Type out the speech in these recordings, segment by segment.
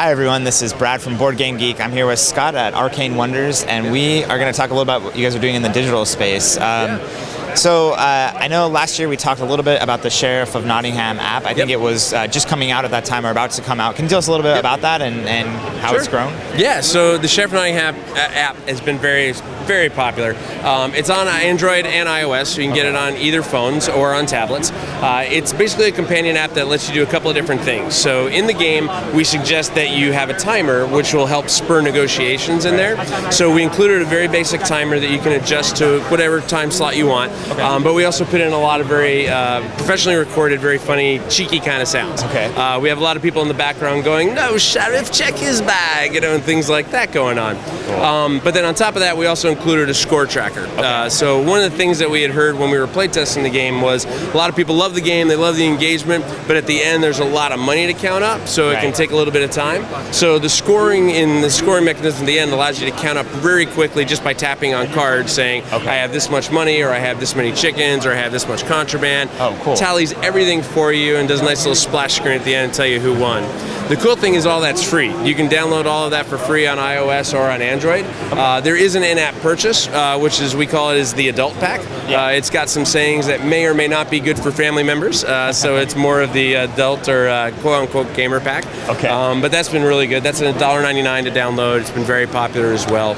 Hi everyone, this is Brad from Board Game Geek. I'm here with Scott at Arcane Wonders, and we are going to talk a little about what you guys are doing in the digital space. So I know last year we talked a little bit about the Sheriff of Nottingham app. I think it was just coming out at that time or about to come out. Can you tell us a little bit about that and how it's grown? Yeah, so the Sheriff of Nottingham app has been very popular. It's on Android and iOS, so you can get it on either phones or on tablets. It's basically a companion app that lets you do a couple of different things. So in the game, we suggest that you have a timer, which will help spur negotiations in there. So we included a very basic timer that you can adjust to whatever time slot you want. But we also put in a lot of very professionally recorded, very funny, cheeky kind of sounds. We have a lot of people in the background going, "No, Sheriff, check his bag," and things like that going on. But then on top of that, we also included a score tracker. So one of the things that we had heard when we were playtesting the game was a lot of people love the game, they love the engagement, but at the end there's a lot of money to count up, so it can take a little bit of time. So the scoring mechanism at the end allows you to count up very quickly just by tapping on cards saying, I have this much money, or I have this many chickens, or I have this much contraband. Tallies everything for you and does a nice little splash screen at the end and tell you who won. The cool thing is all that's free. You can download all of that for free on iOS or on Android. There is an in-app purchase, which is, we call it as the adult pack. It's got some sayings that may or may not be good for family members, so it's more of the adult or quote-unquote gamer pack. But that's been really good. That's $1.99 to download. It's been very popular as well.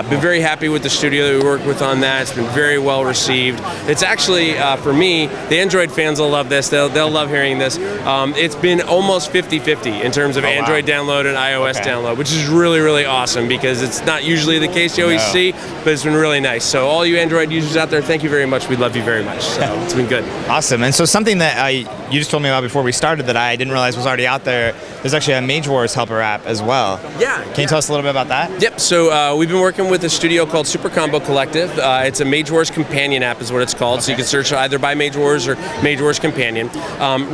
Been very happy with the studio that we worked with on that. It's been very well received. It's actually, for me, the Android fans will love this. They'll love hearing this. It's been almost 50-50 in terms of Android download and iOS download, which is really, really awesome because it's not usually the case you always see, but it's been really nice. So all you Android users out there, thank you very much. We love you very much. So it's been good. Awesome. And so something that you just told me about before we started that I didn't realize was already out there, there's actually a Mage Wars helper app as well. Can you tell us a little bit about that? Yep. So we've been working with a studio called Super Combo Collective. It's a Mage Wars companion app is what it's called. So you can search either by Mage Wars or Mage Wars Companion.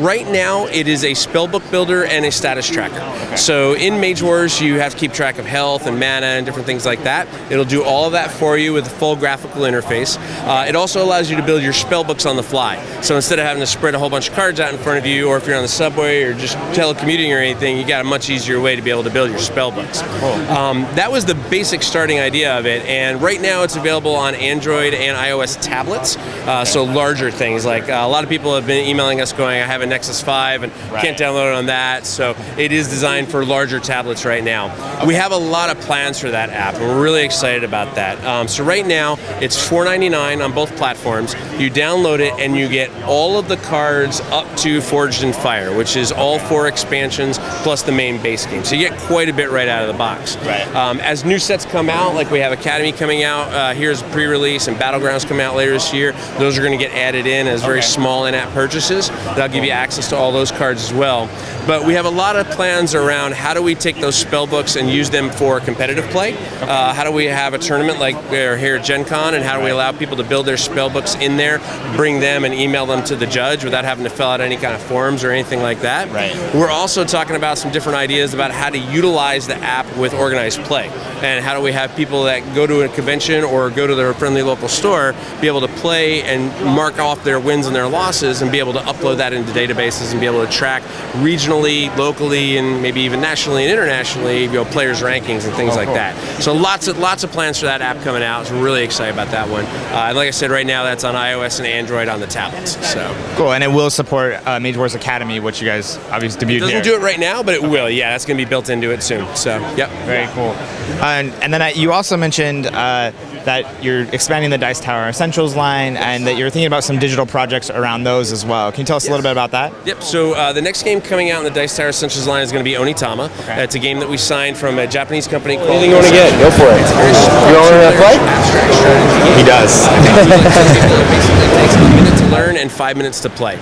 Right now it is a spellbook builder and a status tracker. So in Mage Wars you have to keep track of health and mana and different things like that. It'll do all of that for you with a full graphical interface. It also allows you to build your spellbooks on the fly. So instead of having to spread a whole bunch of cards out in front of you, or if you're on the subway or just telecommuting or anything, you got a much easier way to be able to build your spellbooks. That was the basic starting idea of it, and right now it's available on Android and iOS tablets, so larger things. Like a lot of people have been emailing us going, I have a Nexus 5 and can't download it on that, so it is designed for larger tablets right now. We have a lot of plans for that app, and we're really excited about that. So right now it's $4.99 on both platforms. You download it and you get all of the cards up to Forged in Fire, which is all 4 expansions plus the main base game. So you get quite a bit right out of the box. As new sets come out, like we have Academy coming out, here's pre-release, and Battlegrounds coming out later this year, those are going to get added in as very small in-app purchases. That'll give you access to all those cards as well. But we have a lot of plans around how do we take those spellbooks and use them for competitive play. How do we have a tournament like we're here at Gen Con, and how do we allow people to build their spellbooks in there, bring them and email them to the judge without having to fill out any kind of forms or anything like that. We're also talking about some different ideas about how to utilize the app with organized play, and how do we have people that go to a convention or go to their friendly local store be able to play and mark off their wins and their losses and be able to upload that into databases and be able to track regionally, locally, and maybe even nationally and internationally, players' rankings and things like that. So lots of plans for that app coming out. So we're really excited about that one. And like I said, right now that's on iOS and Android on the tablets. So cool, and it will support Mage Wars Academy, which you guys obviously debuted. It doesn't do it right now, but it will. Yeah, that's going to be built into it soon. So yep, very cool. And then you also mentioned that you're expanding the Dice Tower Essentials line, and that you're thinking about some digital projects around those as well. Can you tell us a little bit about that? Yep. So the next game coming out in the Dice Tower Essentials line is going to be Onitama. It's a game that we signed from a Japanese company called... Anything you want to get? Go for it. You want to play? He does. It takes a minute to learn and 5 minutes to play.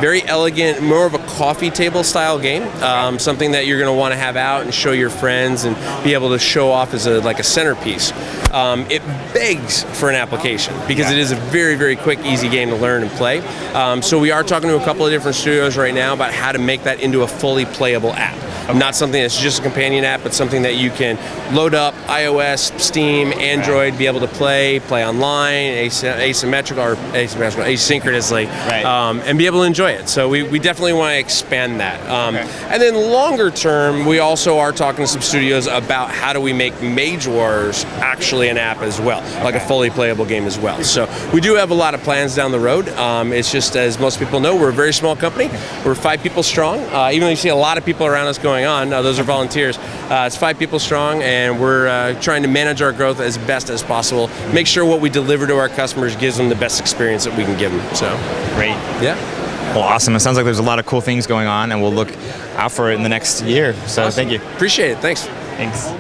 Very elegant, more of a coffee table style game. Something that you're going to want to have out and show your friends and be able to show off as like a centerpiece. It begs for an application because it is a very, very quick, easy game to learn and play. So we are talking to a couple of different studios right now about how to make that into a fully playable app. Not something that's just a companion app, but something that you can load up, iOS, Steam, Android, be able to play play online, asynchronously, Right. and be able to enjoy it. So we definitely want to expand that. And then longer term, we also are talking to some studios about how do we make Mage Wars actually an app as well, like a fully playable game as well. So we do have a lot of plans down the road. It's just, as most people know, we're a very small company. We're 5 people strong. Even though you see a lot of people around us going on, those are volunteers. It's 5 people strong, and we're trying to manage our growth as best as possible. Make sure what we deliver to our customers gives them the best experience that we can give them. So, Great. yeah. Well, awesome. It sounds like there's a lot of cool things going on, and we'll look out for it in the next year. So Awesome. thank you. Appreciate it. Thanks. Thanks.